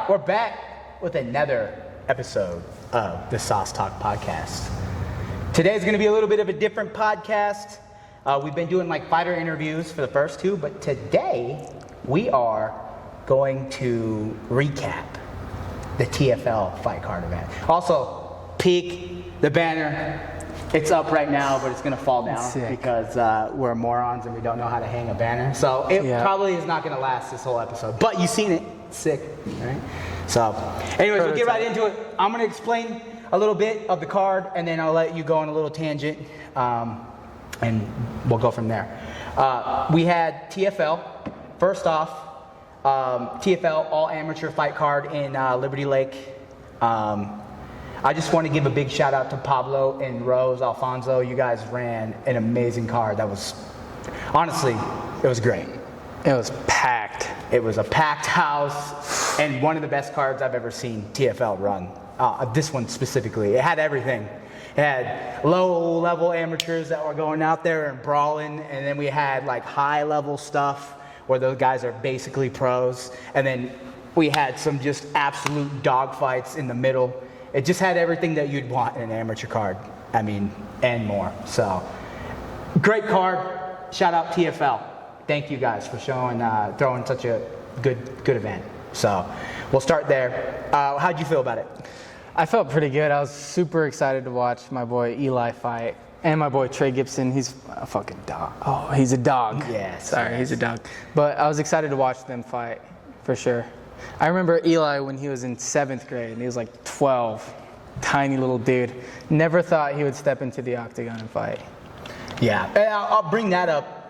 right, we're back with another episode of the Sauce Talk podcast. Today's going to be a little bit of a different podcast. We've been doing like fighter interviews for the first two, but today we are going to recap the TFL fight card event. Also, peek the banner. It's up right now, but it's going to fall down because we're morons and we don't know how to hang a banner. So it probably is not going to last this whole episode. But you've seen it. It's sick, right? So anyways, we'll get right into it. I'm going to explain a little bit of the card, and then I'll let you go on a little tangent, and we'll go from there. We had TFL. First off, TFL All Amateur Fight Card in Liberty Lake. I just want to give a big shout out to Pablo and Rose Alfonso. You guys ran an amazing card. That was, honestly, it was great. It was packed. It was a packed house and one of the best cards I've ever seen TFL run. This one specifically. It had everything. It had low-level amateurs that were going out there and brawling, and then we had like high-level stuff where those guys are basically pros, and then we had some just absolute dogfights in the middle. It just had everything that you'd want in an amateur card. I mean, and more. So, great card. Shout out TFL. Thank you guys for throwing such a good event. So, we'll start there. How'd you feel about it? I felt pretty good. I was super excited to watch my boy Eli fight. And my boy Trey Gibson, he's a fucking dog. Oh, he's a dog. Yeah. Sorry, he's a dog. But I was excited to watch them fight, for sure. I remember Eli when he was in 7th grade, and he was like 12, tiny little dude. Never thought he would step into the octagon and fight. Yeah, I'll bring that up.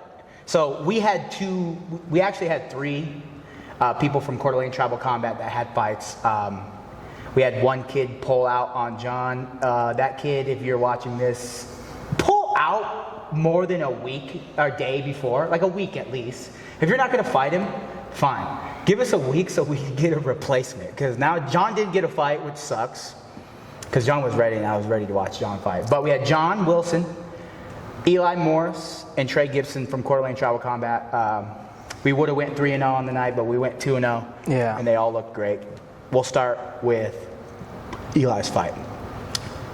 So we actually had 3 people from Coeur d'Alene Tribal Combat that had fights. We had one kid pull out on John. That kid, if you're watching this, pull out more than a week or day before, like a week at least. If you're not going to fight him, fine. Give us a week so we can get a replacement. Because now John didn't get a fight, which sucks. Because John was ready and I was ready to watch John fight. But we had John Wilson, Eli Morris, and Trey Gibson from Coeur d'Alene Tribal Combat. We would have went 3-0 on the night, but we went 2-0. Yeah. And they all looked great. We'll start with Eli's fight.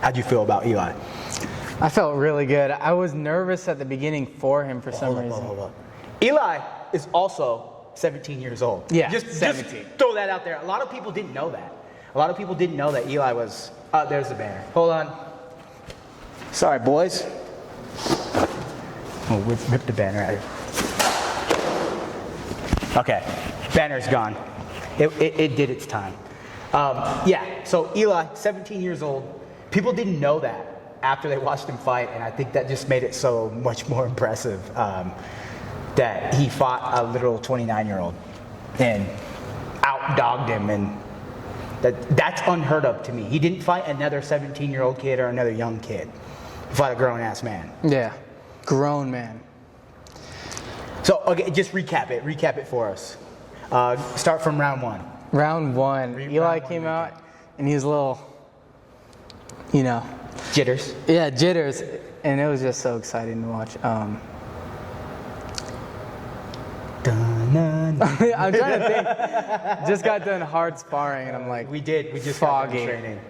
How'd you feel about Eli? I felt really good. I was nervous at the beginning for him for some reason. Hold up. Eli is also 17 years old. Yeah, just 17. Just throw that out there. A lot of people didn't know that. A lot of people didn't know that Eli was... there's the banner. Hold on. Sorry, boys. Oh, rip the banner out of here. Okay, banner's gone. It did its time. Yeah, so Eli, 17 years old. People didn't know that after they watched him fight, and I think that just made it so much more impressive. That he fought a literal 29-year-old and out-dogged him, and that's unheard of to me. He didn't fight another 17-year-old kid or another young kid. He fought a grown-ass man. Yeah, grown man. So, okay, just recap it for us. Start from round 1. Round 1, Eli came out, and he was a little, Jitters. Yeah, jitters, and it was just so exciting to watch. I'm trying to think. Just got done hard sparring, and I'm like, we just foggy. got done training.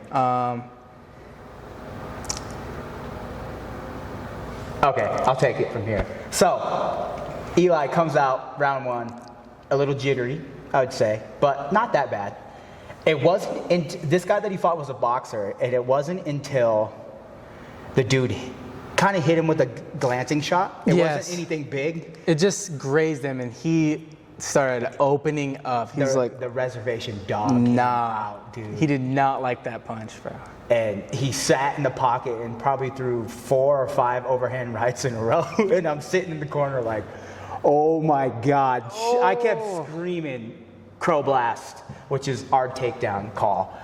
Okay, I'll take it from here. So, Eli comes out round 1, a little jittery, I would say, but not that bad. It wasn't. This guy that he fought was a boxer, and it wasn't until the dude kind of hit him with a glancing shot. It wasn't anything big. It just grazed him, and he started opening up. He's like the reservation dog. Nah, dude. He did not like that punch, bro. And he sat in the pocket and probably threw 4 or 5 overhand rights in a row. And I'm sitting in the corner like, oh my God. Oh. I kept screaming crow blast, which is our takedown call.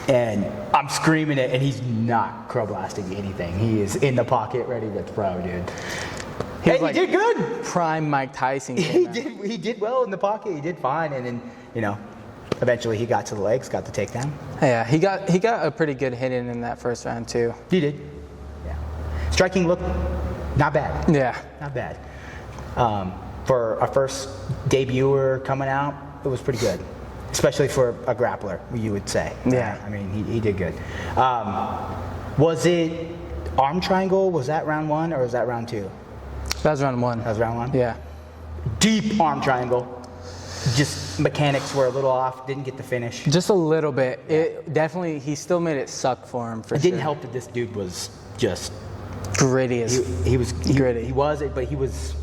And I'm screaming it, and he's not crow blasting anything. He is in the pocket ready to throw, dude. He did good. Prime Mike Tyson. He did well in the pocket. He did fine. And then, eventually he got to the legs, got the takedown. Yeah, he got a pretty good hit in that first round, too. He did. Yeah. Striking looked not bad. Yeah. Not bad. For a first debuter coming out, it was pretty good. especially for a grappler, you would say. Yeah. I mean, he did good. Was it arm triangle? Was that round 1 or was that round 2? That was round 1. That was round 1? Yeah. Deep arm triangle. Just mechanics were a little off, didn't get the finish. Just a little bit. It definitely, he still made it suck for him, for It sure. didn't help that this dude was just Gritty as he was gritty. He was it, but he was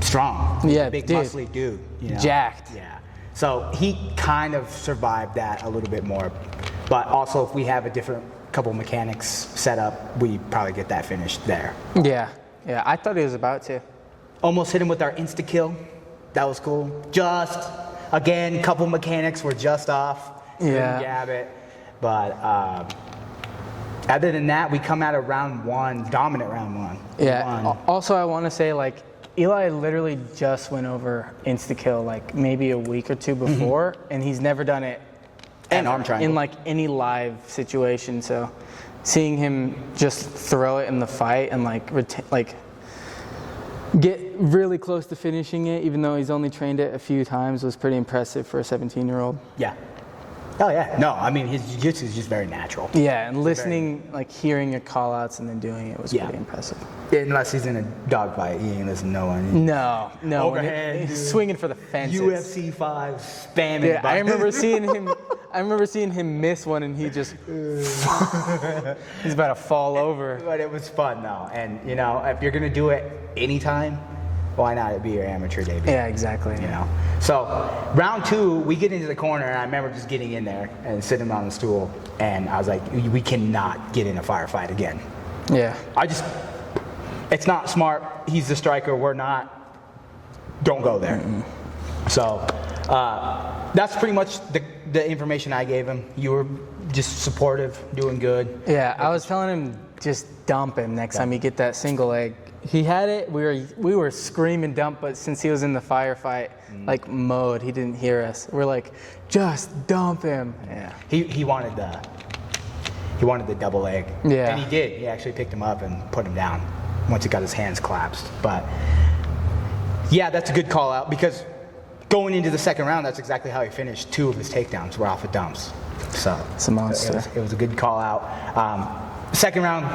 strong. Yeah, Big dude. muscly dude. You know? Jacked. Yeah. So he kind of survived that a little bit more. But also, if we have a different couple mechanics set up, we probably get that finished there. Yeah. Yeah, I thought he was about to. Almost hit him with our insta kill. That was cool. Just again, couple mechanics were just off. Yeah. Couldn't jab it. But other than that, we come out of round 1, dominant round 1. Yeah. Won. Also, I want to say, like, Eli literally just went over insta-kill, like, maybe a week or 2 before, and he's never done it And ever arm triangle. in, like, any live situation. So seeing him just throw it in the fight and, like, get really close to finishing it, even though he's only trained it a few times, was pretty impressive for a 17-year-old. Yeah. Oh yeah. No, I mean his jiu-jitsu is just very natural. Yeah, and listening, like, hearing your call-outs and then doing it was Yeah. pretty impressive. Unless he's in a dogfight, he ain't listen to no one. No, when Overhand, he's dude. swinging for the fences. UFC 5 spamming. Yeah, by- I remember seeing him miss one, and he just he's about to fall over. But it was fun though, and you know if you're gonna do it anytime, why not it be your amateur debut? Yeah, exactly. You know. So round 2, we get into the corner, and I remember just getting in there and sitting on the stool, and I was like, we cannot get in a firefight again. Yeah. It's not smart. He's the striker. We're not. Don't go there. So that's pretty much the information I gave him. You were just supportive, doing good. Yeah, I was telling him just dump him next time you get that single leg. He had it. We were screaming dump, but since he was in the firefight like mode, he didn't hear us. We're like, just dump him. Yeah. He wanted the double leg. Yeah. And he did. He actually picked him up and put him down once he got his hands collapsed. But yeah, that's a good call out because going into the second round, that's exactly how he finished. 2 of his takedowns were off of dumps. So It's a monster. It was a good call out. Second round,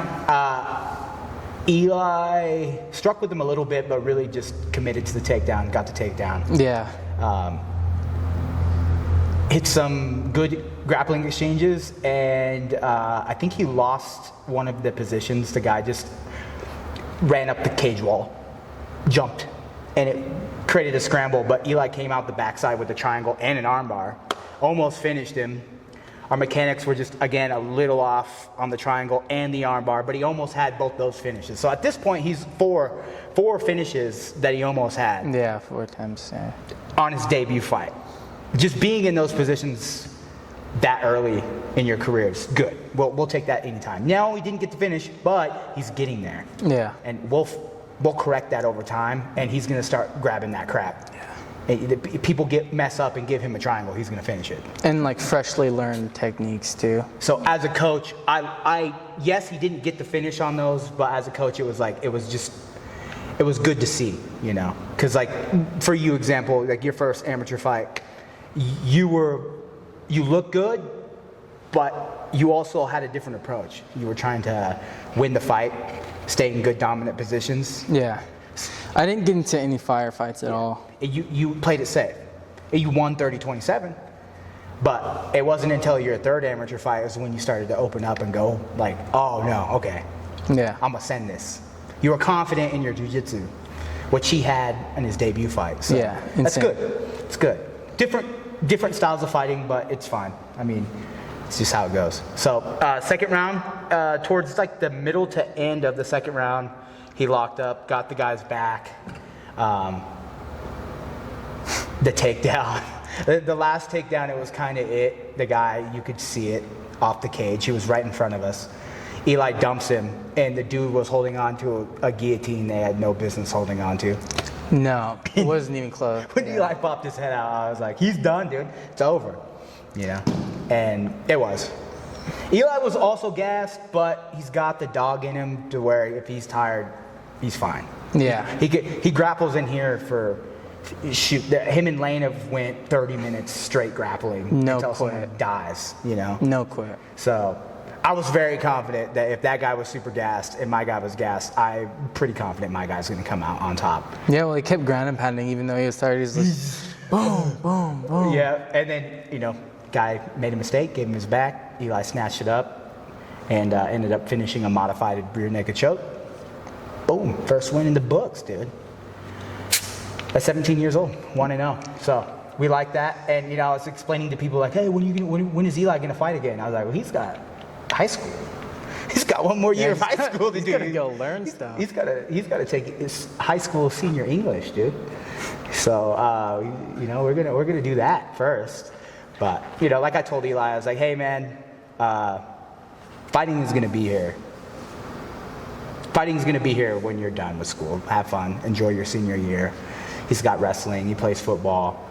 Eli struck with him a little bit, but really just committed to the takedown, got the takedown. Yeah. Hit some good grappling exchanges, and I think he lost one of the positions. The guy just ran up the cage wall, jumped, and it created a scramble, but Eli came out the backside with a triangle and an armbar, almost finished him. Our mechanics were just, again, a little off on the triangle and the armbar, but he almost had both those finishes. So at this point, he's four finishes that he almost had Yeah, 4 times. Yeah. on his debut fight. Just being in those positions that early in your career is good. We'll take that anytime. Now he didn't get to finish, but he's getting there. Yeah. And we'll correct that over time, and he's going to start grabbing that crap. Yeah. People mess up and give him a triangle, he's going to finish it. And like freshly learned techniques too. So as a coach, yes, he didn't get the finish on those, but as a coach, it was good to see, you know, because like for you, example, like your first amateur fight, you looked good, but you also had a different approach. You were trying to win the fight, stay in good dominant positions. Yeah. I didn't get into any firefights at all. You played it safe. You won 30-27, but it wasn't until your third amateur fight is when you started to open up and go like, oh no, okay, Yeah. I'm gonna send this. You were confident in your jiu-jitsu, which he had in his debut fight. So Yeah, that's insane. good. It's good. Different styles of fighting, but it's fine. I mean, it's just how it goes. So second round, towards like the middle to end of the second round, he locked up, got the guy's back. The takedown. The last takedown, it was kind of it. The guy, you could see it off the cage. He was right in front of us. Eli dumps him, and the dude was holding on to a guillotine they had no business holding on to. No, it wasn't even close. When Eli popped his head out, I was like, he's done, dude. It's over. You know? And it was. Eli was also gassed, but he's got the dog in him to where if he's tired, he's fine. Yeah. He grapples in here for shoot, him and Lane have went 30 minutes straight grappling No until quit. someone dies, you know? No quit. So I was very confident that if that guy was super gassed and my guy was gassed, I'm pretty confident my guy's going to come out on top. Yeah, well, he kept ground and pounding even though he was tired. He's like, boom, boom, boom. Yeah, and then, you know, guy made a mistake, gave him his back. Eli snatched it up and ended up finishing a modified rear naked choke. Boom, first win in the books, dude. At 17 years old, 1-0. So we like that. And, you know, I was explaining to people like, hey, when is Eli going to fight again? I was like, well, he's got high school. He's got one more year of high school to do. He's got to go learn stuff. He's got to take his high school senior English, dude. So, you know, we're gonna do that first. But, you know, like I told Eli, I was like, hey, man, fighting is going to be here. Fighting's going to be here when you're done with school. Have fun. Enjoy your senior year. He's got wrestling. He plays football.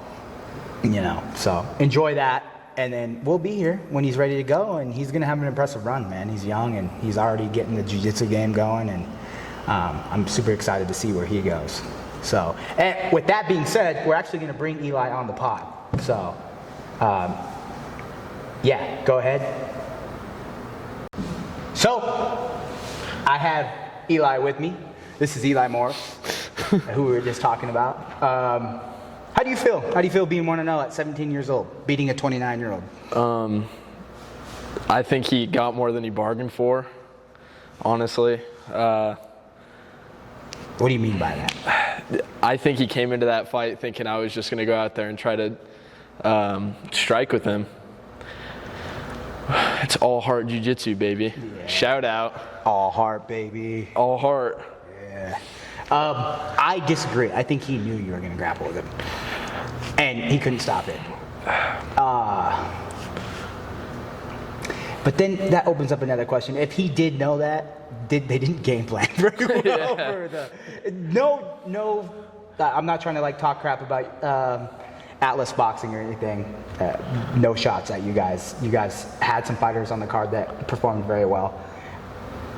You know, so enjoy that. And then we'll be here when he's ready to go. And he's going to have an impressive run, man. He's young, and he's already getting the jiu-jitsu game going. And I'm super excited to see where he goes. So, and with that being said, we're actually going to bring Eli on the pod. So, yeah, go ahead. So, I have Eli with me. This is Eli Moore, who we were just talking about. How do you feel? How do you feel being 1-0 at 17 years old, beating a 29-year-old? I think he got more than he bargained for, honestly. What do you mean by that? I think he came into that fight thinking I was just going to go out there and try to strike with him. It's all heart jiu-jitsu, baby. Yeah. Shout out. All heart, baby. All heart. Yeah. I disagree. I think he knew you were going to grapple with him. And he couldn't stop it. But then that opens up another question. If he did know that, they didn't game plan very well Yeah. for the... No, I'm not trying to like talk crap about Atlas Boxing or anything. No shots at you guys. You guys had some fighters on the card that performed very well.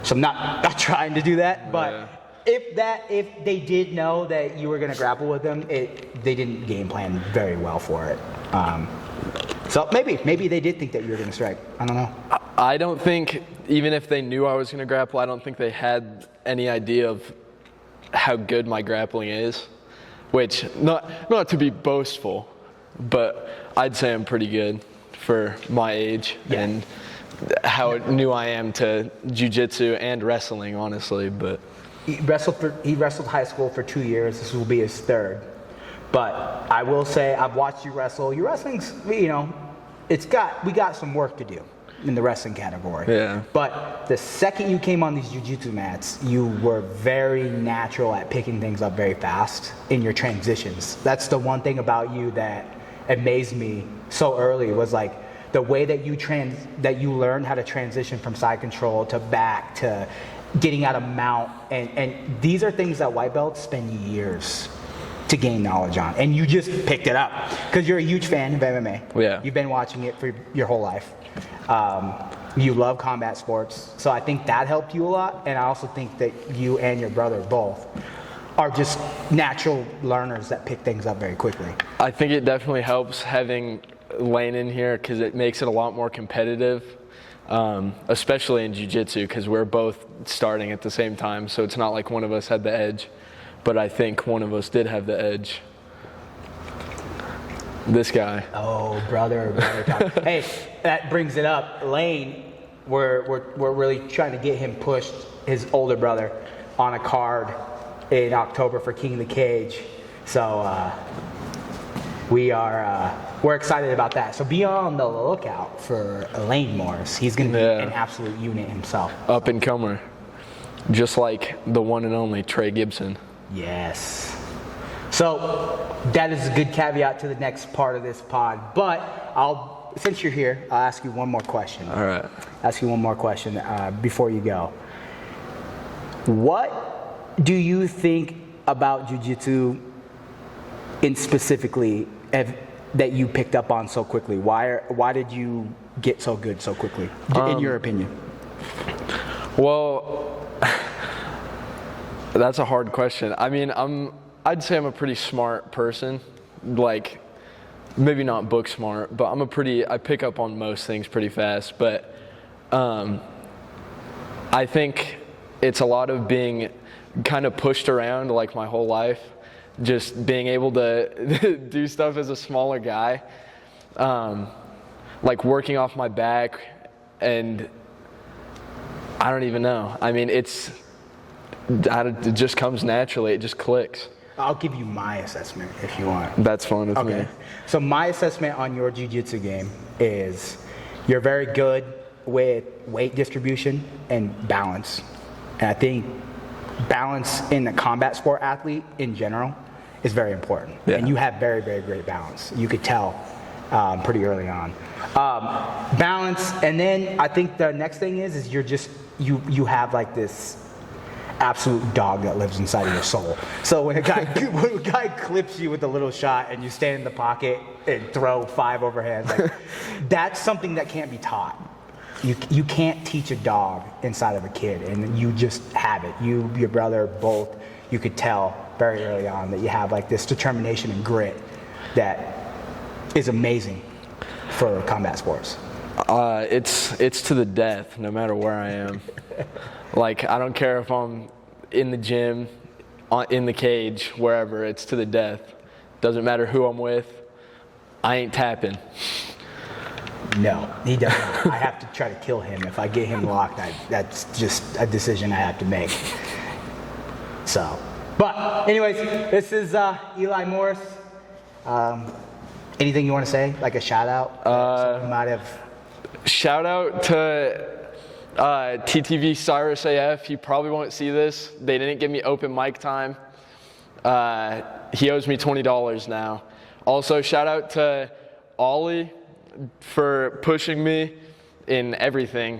So I'm not trying to do that, but Yeah. if they did know that you were going to grapple with them, they didn't game plan very well for it. So maybe they did think that you were going to strike. I don't know. I don't think, even if they knew I was going to grapple, I don't think they had any idea of how good my grappling is. Which, not to be boastful, but I'd say I'm pretty good for my age and how new I am to jiu-jitsu and wrestling, honestly. But He wrestled high school for 2 years. This will be his third. But I will say, I've watched you wrestle. Your wrestling's, you know, we got some work to do in the wrestling category. Yeah. But the second you came on these jiu-jitsu mats, you were very natural at picking things up very fast in your transitions. That's the one thing about you that amazed me so early, was like the way that you learned how to transition from side control to back to getting out of mount, and these are things that white belts spend years to gain knowledge on, and you just picked it up because you're a huge fan of MMA. Yeah. You've been watching it for your whole life. You love combat sports, so I think that helped you a lot, and I also think that you and your brother both are just natural learners that pick things up very quickly. I think it definitely helps having Lane in here because it makes it a lot more competitive. Especially in jiu-jitsu, because we're both starting at the same time, so it's not like one of us had the edge, but I think one of us did have the edge. This guy. Oh, brother talk. Hey, that brings it up. Lane, we're really trying to get him pushed, his older brother, on a card in October for King of the Cage. So we're excited about that. So be on the lookout for Lane Morris. He's going to be an absolute unit himself. Up and comer. Just like the one and only Trey Gibson. Yes. So that is a good caveat to the next part of this pod. But since you're here, I'll ask you one more question. All right. Ask you one more question before you go. What do you think about jiu-jitsu in specifically that you picked up on so quickly? Why did you get so good so quickly, in your opinion? Well, that's a hard question. I mean, I'd say I'm a pretty smart person. Like, maybe not book smart, but I pick up on most things pretty fast. But I think it's a lot of being kind of pushed around like my whole life, just being able to do stuff as a smaller guy, like working off my back, and I don't even know. I mean, it just comes naturally. It just clicks. I'll give you my assessment if you want. That's fine with me. So my assessment on your jiu-jitsu game is you're very good with weight distribution and balance. And I think balance in the combat sport athlete in general is very important. Yeah. And you have very, very great balance. You could tell pretty early on. Balance, and then I think the next thing is you're just, you have like this absolute dog that lives inside of your soul. So when a guy clips you with a little shot and you stand in the pocket and throw 5 overhands, like, that's something that can't be taught. You can't teach a dog inside of a kid, and you just have it. Your brother, both, you could tell very early on that you have like this determination and grit that is amazing for combat sports. It's to the death, no matter where I am. Like, I don't care if I'm in the gym, in the cage, wherever, it's to the death. Doesn't matter who I'm with, I ain't tapping. No, he doesn't. I have to try to kill him. If I get him locked, that's just a decision I have to make. So, but anyways, this is Eli Morris. Anything you want to say, like a shout out? You might have. Shout out to TTV Cyrus AF. He probably won't see this. They didn't give me open mic time. He owes me $20 now. Also, shout out to Ollie for pushing me in everything.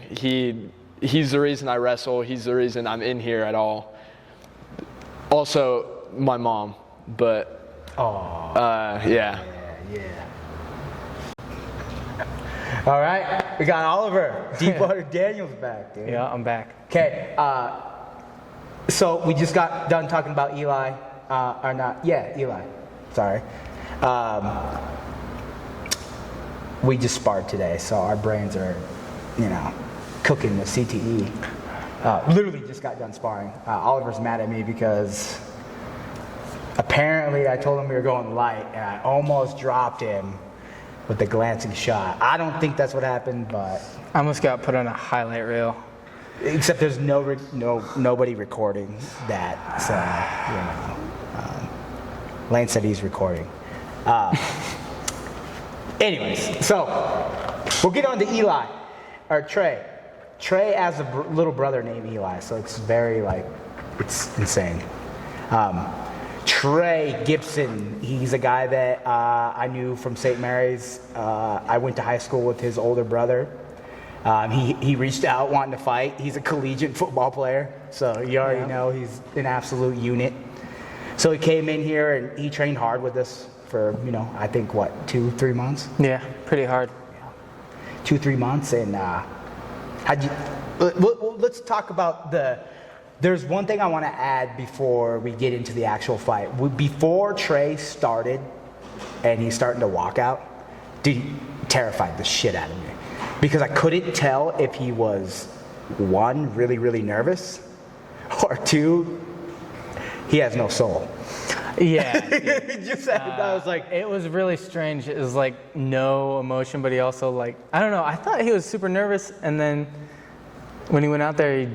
He's the reason I wrestle. He's the reason I'm in here at all. Also, my mom. But yeah. All right, we got Oliver. Deepwater Daniels back, dude. Yeah, I'm back. Okay, so we just got done talking about Eli, or not? Yeah, Eli. Sorry. We just sparred today, so our brains are, cooking with CTE. Literally just got done sparring. Oliver's mad at me because apparently I told him we were going light, and I almost dropped him with the glancing shot. I don't think that's what happened, but I almost got put on a highlight reel. except there's nobody recording that. So Lane said he's recording. Anyways, so we'll get on to Eli or Trey. Trey has a little brother named Eli, so it's very it's insane. Trey Gibson, he's a guy that I knew from St. Mary's. I went to high school with his older brother. He reached out wanting to fight. He's a collegiate football player, so you already know he's an absolute unit. So he came in here and he trained hard with us for, I think, 2-3 months? Yeah, pretty hard. 2-3 months, and let's talk about there's one thing I want to add before we get into the actual fight. Before Trey started and he's starting to walk out, he terrified the shit out of me. Because I couldn't tell if he was, 1, really, really nervous, or 2, he has no soul. Yeah. I was like, it was really strange. It was like no emotion, but he also I don't know. I thought he was super nervous, and then when he went out there,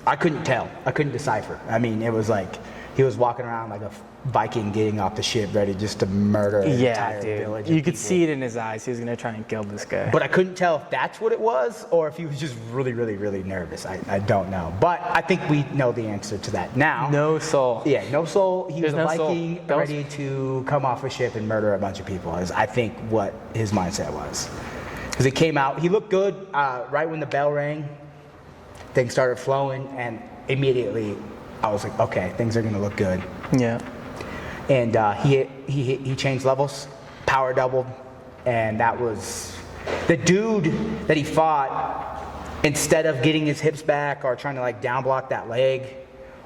I couldn't tell. I couldn't decipher. I mean, it was like he was walking around like a Viking getting off the ship, ready just to murder an entire village. You could see it in his eyes. He was gonna try and kill this guy. But I couldn't tell if that's what it was or if he was just really, really, really nervous. I don't know. But I think we know the answer to that now. No soul. Yeah, no soul. He was a no Viking soul. ready to come off a ship and murder a bunch of people, is I think what his mindset was. Because he came out, he looked good right when the bell rang. Things started flowing, and immediately I was like, okay, things are gonna look good. Yeah. And he changed levels, power doubled, and that was the dude that he fought. Instead of getting his hips back or trying to down block that leg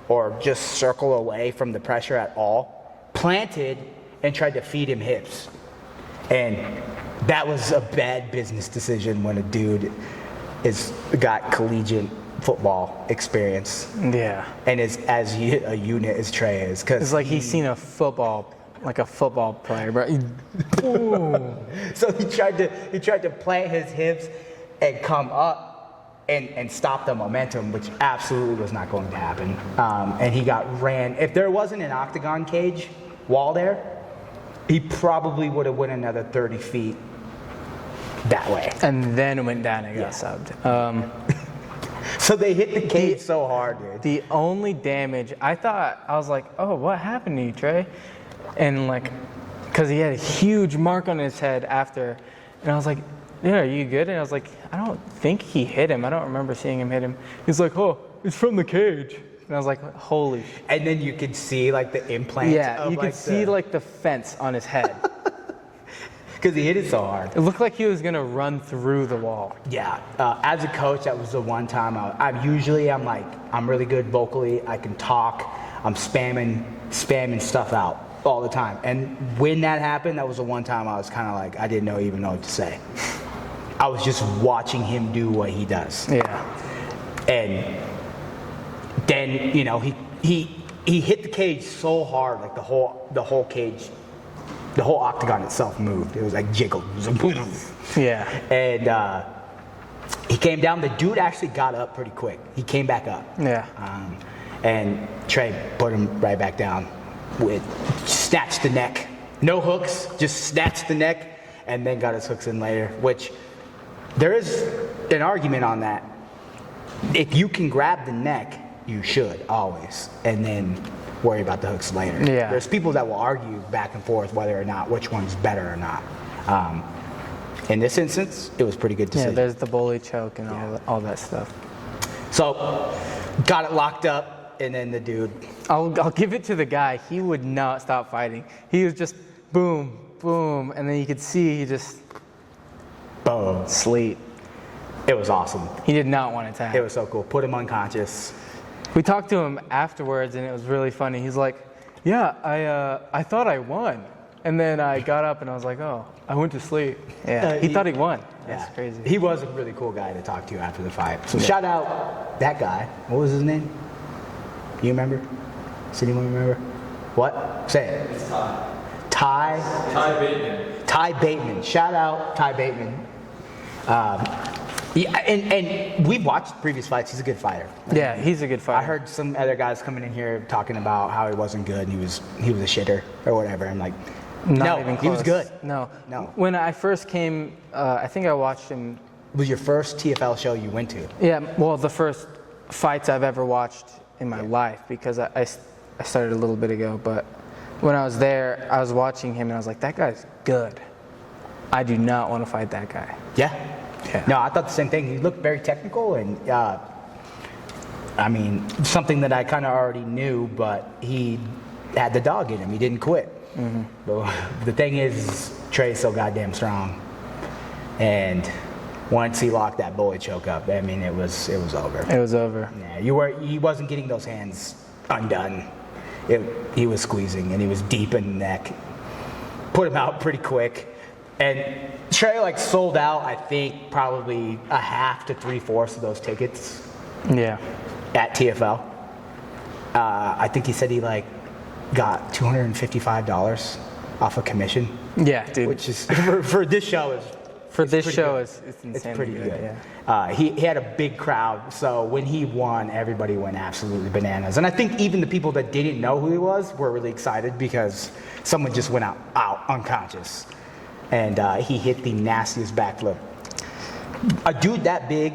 or just circle away from the pressure at all, planted and tried to feed him hips. And that was a bad business decision when a dude got collegiate football experience Yeah. and is as a unit as Trey is. Cause It's like he's seen a football player, bro. So he tried to plant his hips and come up and stop the momentum, which absolutely was not going to happen. And he got ran. If there wasn't an octagon cage wall there, he probably would have went another 30 feet that way. And then went down and got subbed. So they hit the cage so hard, dude. The only damage, I was like, oh, what happened to you, Trey? And like, because he had a huge mark on his head after. And I was like, yeah, are you good? And I was like, I don't think he hit him. I don't remember seeing him hit him. He's like, oh, it's from the cage. And I was like, holy shit. And then you could see like the implant. Yeah, you could see like the fence on his head. Because he hit it so hard. It looked like he was gonna run through the wall. Yeah, as a coach, that was the one time I'm really good vocally. I can talk. I'm spamming stuff out all the time. And when that happened, that was the one time I was kind of like, I didn't even know what to say. I was just watching him do what he does. Yeah. And then, he hit the cage so hard, like the whole cage, the whole octagon itself moved. It was like jiggled. It was like, boom. Yeah. And he came down. The dude actually got up pretty quick. He came back up. Yeah. And Trey put him right back down. Snatched the neck. No hooks, just snatched the neck and then got his hooks in later, which there is an argument on that. If you can grab the neck, you should always, and then worry about the hooks later. Yeah. There's people that will argue back and forth whether or not which one's better or not. In this instance, it was pretty good to see. Yeah, there's the bully choke and all that stuff. So, got it locked up, and then the dude. I'll give it to the guy. He would not stop fighting. He was just boom, boom, and then you could see he just Boom. sleep. It was awesome. He did not want to tap. It was so cool. Put him unconscious. We talked to him afterwards, and it was really funny. He's like, yeah, I thought I won. And then I got up, and I was like, oh, I went to sleep. Yeah, he thought he won. That's crazy. He was a really cool guy to talk to after the fight. So shout out that guy. What was his name? You remember? Does anyone remember? What? Say it. It's Ty. Ty Bateman. Ty Bateman. Shout out Ty Bateman. Yeah, and we've watched previous fights. He's a good fighter. Yeah, he's a good fighter. I heard some other guys coming in here talking about how he wasn't good and he was a shitter or whatever. I'm like, Not even close. he was good. No. No. When I first came, I think I watched him. It was your first TFL show you went to? Yeah, well, the first fights I've ever watched in my life, because I started a little bit ago. But when I was there, I was watching him and I was like, that guy's good. I do not want to fight that guy. Yeah. Yeah. No, I thought the same thing. He looked very technical and, I mean, something that I kind of already knew, but he had the dog in him. He didn't quit. Mm-hmm. But the thing is, Trey's so goddamn strong. And once he locked that bullet choke up, I mean, it was over. It was over. Yeah, he wasn't getting those hands undone. He was squeezing and he was deep in the neck. Put him out pretty quick. And Trey sold out, I think, probably a half to 3/4 of those tickets Yeah. at TFL. I think he said he got $255 off a commission, Yeah, dude. which is for this show is For this pretty show, good. it's insane. It's pretty good. Yeah. He had a big crowd, so when he won, everybody went absolutely bananas. And I think even the people that didn't know who he was were really excited because someone just went out unconscious. And he hit the nastiest backflip. A dude that big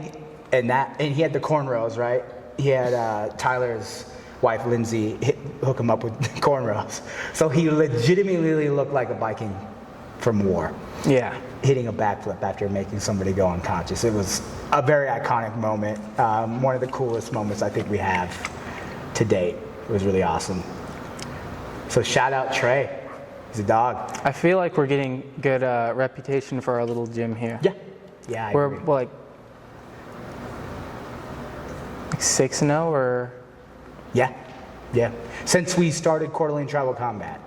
and he had the cornrows, right? He had Tyler's wife, Lindsay, hook him up with cornrows. So he legitimately looked like a Viking from war. Yeah. Hitting a backflip after making somebody go unconscious. It was a very iconic moment. One of the coolest moments I think we have to date. It was really awesome. So shout out Trey. He's a dog. I feel like we're getting good reputation for our little gym here. Yeah. Yeah, I We're agree. like 6-0 or Yeah. Since we started Coeur d'Alene Tribal Combat.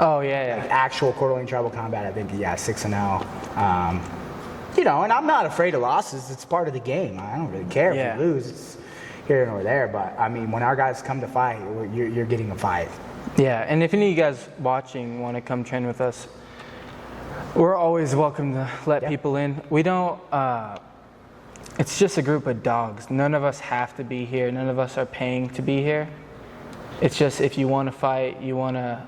Oh yeah. Like actual Coeur d'Alene tribal combat, I think 6-0. You know, and I'm not afraid of losses. It's part of the game. I don't really care if we lose. It's here and over there. But I mean, when our guys come to fight, you're getting a fight. Yeah, and if any of you guys watching want to come train with us, we're always welcome to let people in. We don't. It's just a group of dogs. None of us have to be here. None of us are paying to be here. It's just if you want to fight, you want to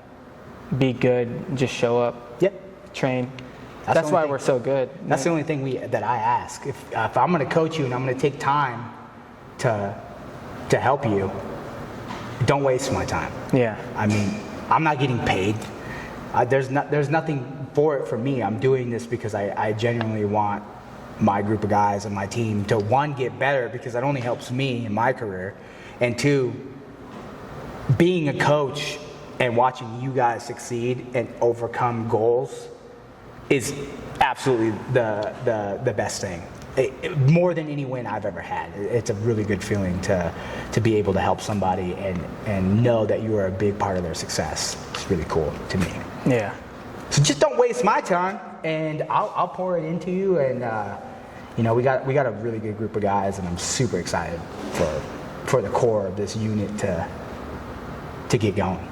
be good, just show up. Yep. Train. That's why we're so good. That's the only thing that I ask. If I'm going to coach you and I'm going to take time to help you, don't waste my time. Yeah. I mean, I'm not getting paid. There's nothing for it for me. I'm doing this because I genuinely want my group of guys and my team to, one, get better because it only helps me in my career, and two, being a coach and watching you guys succeed and overcome goals is absolutely the best thing. More than any win I've ever had. It's a really good feeling to be able to help somebody and know that you are a big part of their success. It's really cool to me. Yeah. So just don't waste my time, and I'll pour it into you. And you know, we got a really good group of guys, and I'm super excited for the core of this unit to get going.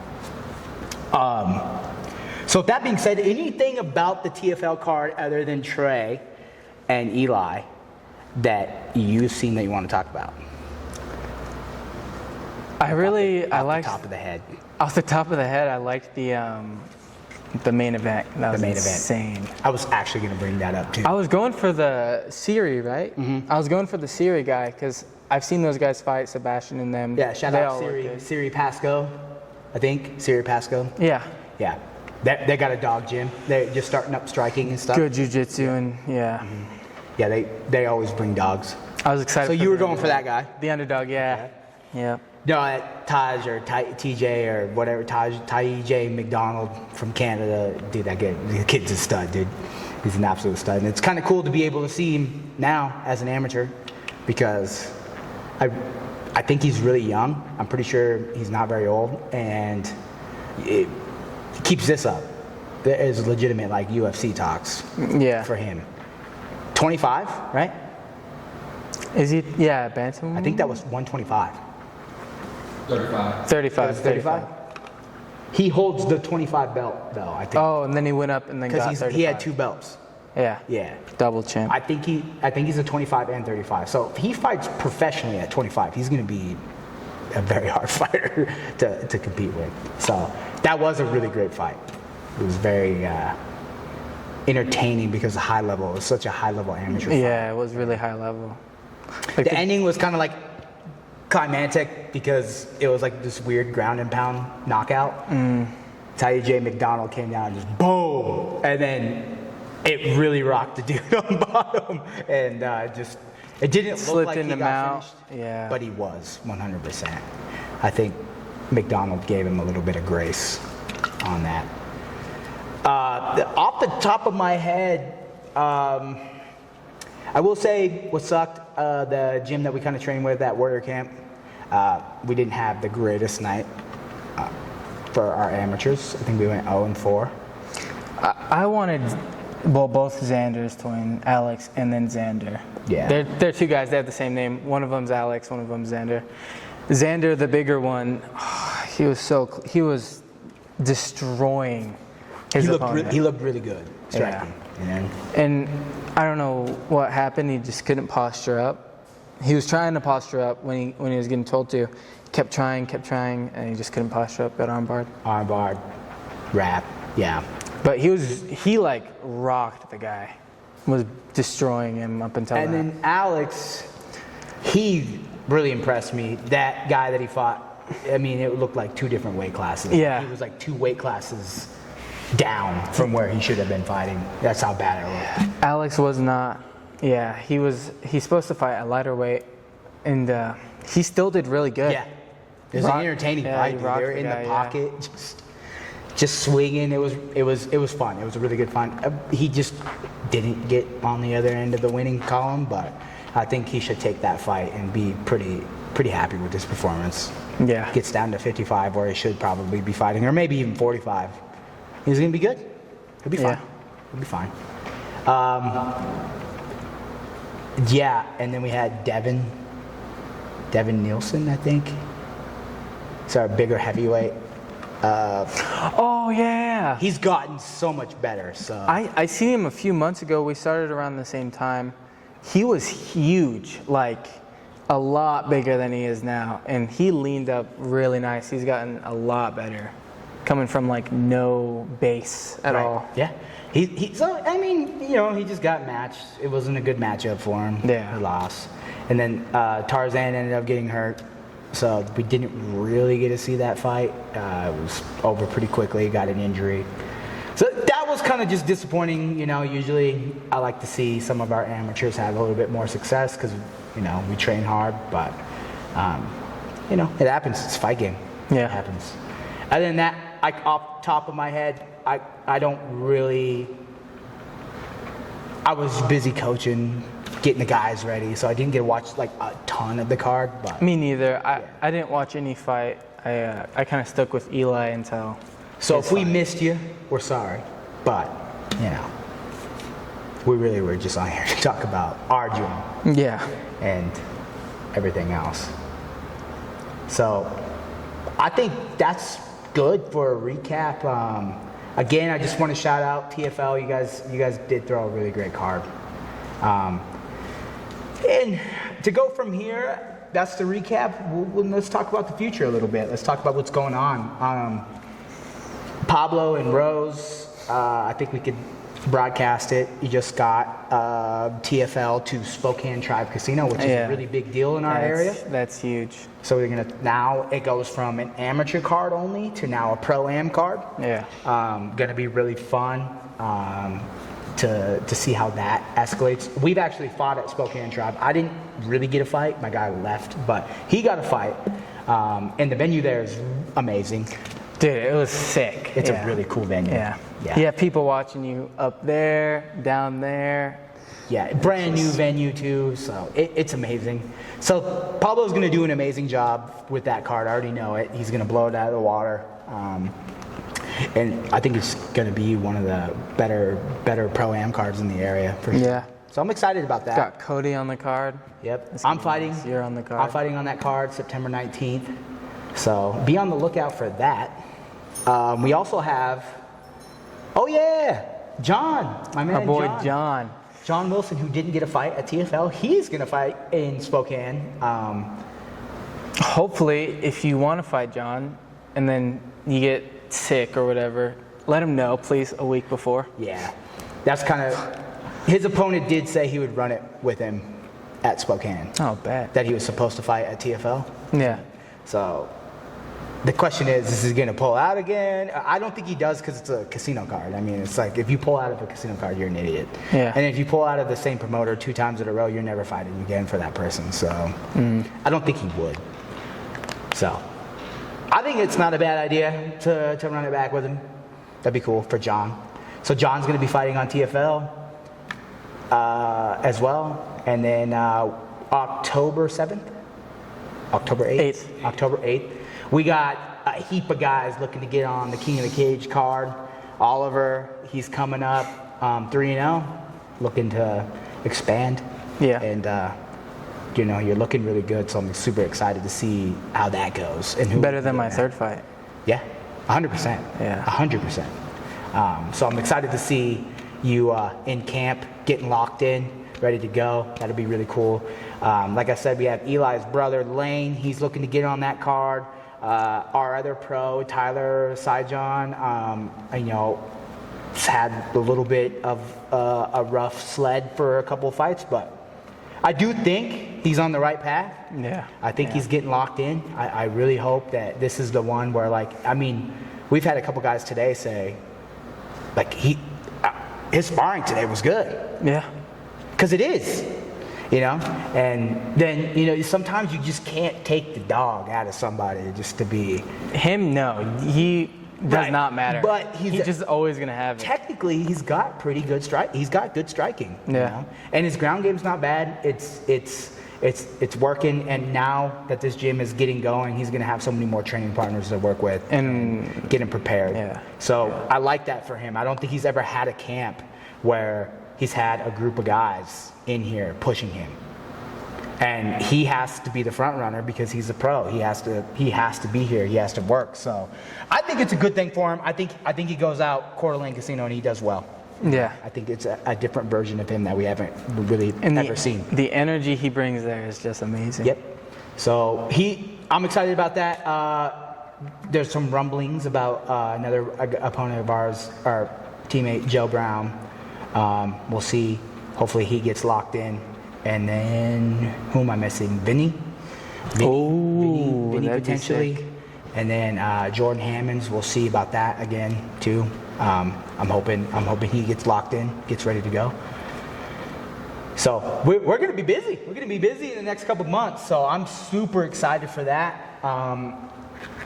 So with that being said, anything about the TFL card other than Trey and Eli that you've seen that you want to talk about? I liked top of the head. Off the top of the head, I liked the main event. That was insane. I was actually going to bring that up too. I was going for the Siri, right? Mm-hmm. I was going for the Siri guy because I've seen those guys fight, Sebastian and them. Yeah, shout out Siri Pasco, I think. Siri Pasco. Yeah. Yeah. They got a dog gym. They're just starting up striking and stuff. Good jiu-jitsu and yeah. Mm-hmm. Yeah, they always bring dogs. I was excited. So you were going for that guy? The underdog, yeah. No, Taj or TJ or whatever, TJ McDonald from Canada. Dude, the kid's a stud, dude. He's an absolute stud. And it's kind of cool to be able to see him now as an amateur because I think he's really young. I'm pretty sure he's not very old. And it keeps this up. There is legitimate like UFC talks for him. 25, right? Is he? Yeah, bantam. I think that was 125. 35. He holds the 25 belt though, I think. Oh, and then he went up and then got 35. Because he had 2 belts. Yeah. Double champ. I think he's a 25 and 35. So if he fights professionally at 25, he's going to be a very hard fighter to compete with. So that was a really great fight. It was very entertaining because it was such a high level amateur fight. Yeah, it was really high level. Like the ending was kind of like climactic because it was like this weird ground and pound knockout. TJ McDonald came down and just boom, and then it really rocked the dude on bottom, and it didn't look like he got finished. Yeah, but he was 100%. I think McDonald gave him a little bit of grace on that. Off the top of my head, I will say what sucked, the gym that we kind of trained with at Warrior Camp, we didn't have the greatest night for our amateurs. I think we went 0-4. I wanted, both Xanders to win, Alex and then Xander. Yeah. They're 2 guys, they have the same name. One of them's Alex, one of them's Xander. Xander, the bigger one, he was destroying his opponent. He looked really good striking. Yeah. And I don't know what happened. He just couldn't posture up. He was trying to posture up when he was getting told to. Kept trying, and he just couldn't posture up. Got armbarred. Armbarred, wrap, yeah. But he like rocked the guy. Was destroying him up until and that. then Alex, he really impressed me. That guy that he fought, I mean, it looked like 2 different weight classes. Yeah. He was like 2 weight classes down from where he should have been fighting. That's how bad it looked. Alex was not. Yeah, he's supposed to fight a lighter weight, and he still did really good. Yeah, it was an entertaining fight. They were in the pocket, just swinging. It was fun. It was a really good fight. He just didn't get on the other end of the winning column, but I think he should take that fight and be pretty happy with his performance. Yeah, gets down to 55 where he should probably be fighting, or maybe even 45. He's going to be good. He'll be fine. Yeah. He'll be fine. Yeah, and then we had Devin Nielsen, I think. He's our bigger heavyweight. Oh, yeah. He's gotten so much better. So I seen him a few months ago. We started around the same time. He was huge, like a lot bigger than he is now. And he leaned up really nice. He's gotten a lot better, coming from like no base at all. Yeah. So, I mean, you know, he just got matched. It wasn't a good matchup for him. Yeah. He lost. And then Tarzan ended up getting hurt. So we didn't really get to see that fight. It was over pretty quickly, got an injury. So that was kind of just disappointing. You know, usually I like to see some of our amateurs have a little bit more success because, you know, we train hard. But, you know, it happens. It's a fight game. Yeah. It happens. Other than that, off the top of my head, I don't really. I was busy coaching, getting the guys ready, so I didn't get to watch like a ton of the card. But Me neither. I didn't watch any fight. I kind of stuck with Eli until. so his if we fight. missed you, we're sorry. But you know, we really were just on here to talk about our dream Yeah. and everything else. So I think that's good for a recap. Again, I just want to shout out TFL. You guys did throw a really great card. And to go from here, that's the recap. Let's talk about the future a little bit. Let's talk about what's going on. Pablo and Rose, I think we could broadcast it. You just got TFL to Spokane Tribe Casino, which is a really big deal in our area. That's huge. So we're gonna now it goes from an amateur card only to now a pro-am card. Yeah. Gonna be really fun to see how that escalates. We've actually fought at Spokane Tribe. I didn't really get a fight. My guy left, but he got a fight. And the venue there is amazing. Dude, it was sick. It's a really cool venue. Yeah. Yeah. You have people watching you up there, down there. Yeah, brand new venue too, so it's amazing. So Pablo's going to do an amazing job with that card. I already know it. He's going to blow it out of the water. And I think it's going to be one of the better pro-am cards in the area for sure. Yeah. So I'm excited about that. Got Cody on the card. Yep. It's I'm gonna be fighting. nice. You're on the card. I'm fighting on that card September 19th. So be on the lookout for that. We also have, John, my man Our boy John. John Wilson, who didn't get a fight at TFL, he's going to fight in Spokane. Hopefully, if you want to fight John and then you get sick or whatever, let him know, please, a week before. Yeah, that's kind of, his opponent did say he would run it with him at Spokane. Oh, bad. That he was supposed to fight at TFL. Yeah. So the question is he going to pull out again? I don't think he does because it's a casino card. I mean, it's like if you pull out of a casino card, you're an idiot. Yeah. And if you pull out of the same promoter 2 times in a row, you're never fighting again for that person. So I don't think he would. So I think it's not a bad idea to run it back with him. That'd be cool for John. So John's going to be fighting on TFL as well. And then October 7th? October 8th? October 8th. We got a heap of guys looking to get on the King of the Cage card. Oliver, he's coming up 3-0, looking to expand. Yeah. And, you know, you're looking really good, so I'm super excited to see how that goes. And who Better than my third fight. Yeah, 100%. Yeah. 100%. So I'm excited to see you in camp, getting locked in, ready to go. That'll be really cool. Like I said, we have Eli's brother, Lane. He's looking to get on that card. Our other pro, Tyler Syjon, you know, has had a little bit of a rough sled for a couple of fights, but I do think he's on the right path. Yeah. I think he's getting locked in. I really hope that this is the one where, like, I mean, we've had a couple guys today say, like, his sparring today was good. Yeah. Because it is. You know, and then, you know, sometimes you just can't take the dog out of somebody just to be. Him, no. He does not matter. But he's just always going to have it. Technically, he's got pretty good strike. He's got good striking. Yeah. You know? And his ground game's not bad. It's it's working. And now that this gym is getting going, he's going to have so many more training partners to work with and get him prepared. Yeah. So I like that for him. I don't think he's ever had a camp where he's had a group of guys in here pushing him. And he has to be the front runner because he's a pro. He has to be here. He has to work. So I think it's a good thing for him. I think he goes out Coeur d'Alene Casino and he does well. Yeah. I think it's a different version of him that we haven't really ever seen. The energy he brings there is just amazing. Yep. So I'm excited about that. There's some rumblings about another opponent of ours, our teammate Joe Brown. We'll see. Hopefully he gets locked in. And then who am I missing? Vinny potentially. And then Jordan Hammonds. We'll see about that again too. I'm hoping he gets locked in, gets ready to go. So we're going to be busy. We're going to be busy in the next couple of months. So I'm super excited for that.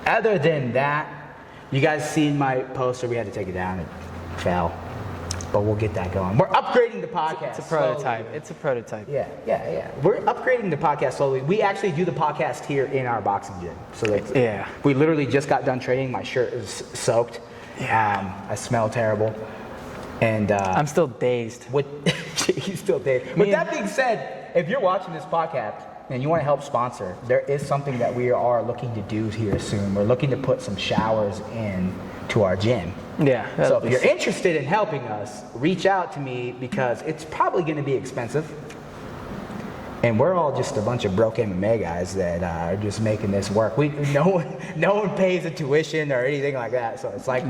Other than that, you guys seen my poster? We had to take it down. It fell. But we'll get that going. We're upgrading the podcast. It's a prototype. Slowly. It's a prototype. Yeah. We're upgrading the podcast slowly. We actually do the podcast here in our boxing gym. So we literally just got done training. My shirt is soaked. Yeah. I smell terrible. And I'm still dazed. He's still dazed. With that being said, if you're watching this podcast and you want to help sponsor, there is something that we are looking to do here soon. We're looking to put some showers in to our gym. Yeah. So if you're interested in helping us, reach out to me because it's probably going to be expensive. And we're all just a bunch of broke MMA guys that are just making this work. No one pays a tuition or anything like that. So it's like,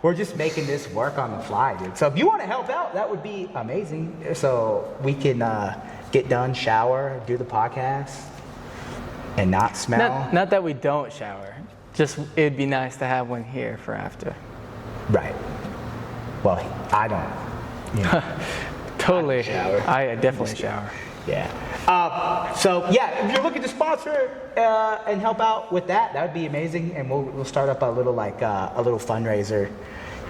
we're just making this work on the fly, dude. So if you want to help out, that would be amazing. So we can get done, shower, do the podcast, and not smell. Not that we don't shower. Just it'd be nice to have one here for after. Right. Well, I don't. Totally. I shower. I definitely shower. Yeah. So yeah, if you're looking to sponsor and help out with that, that would be amazing. And we'll start up a little fundraiser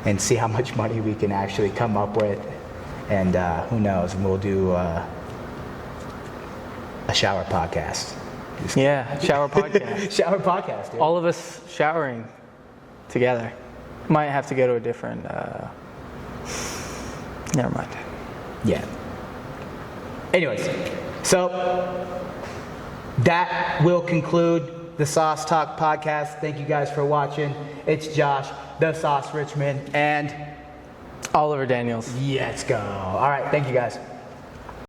and see how much money we can actually come up with. And who knows? We'll do a shower podcast. Yeah, shower podcast. Shower podcast, dude. All of us showering together. Might have to go to a different. Never mind. Yeah. Anyways, so that will conclude the Sauce Talk podcast. Thank you guys for watching. It's Josh, the Sauce Richmond, and Oliver Daniels. let's go. All right, thank you guys.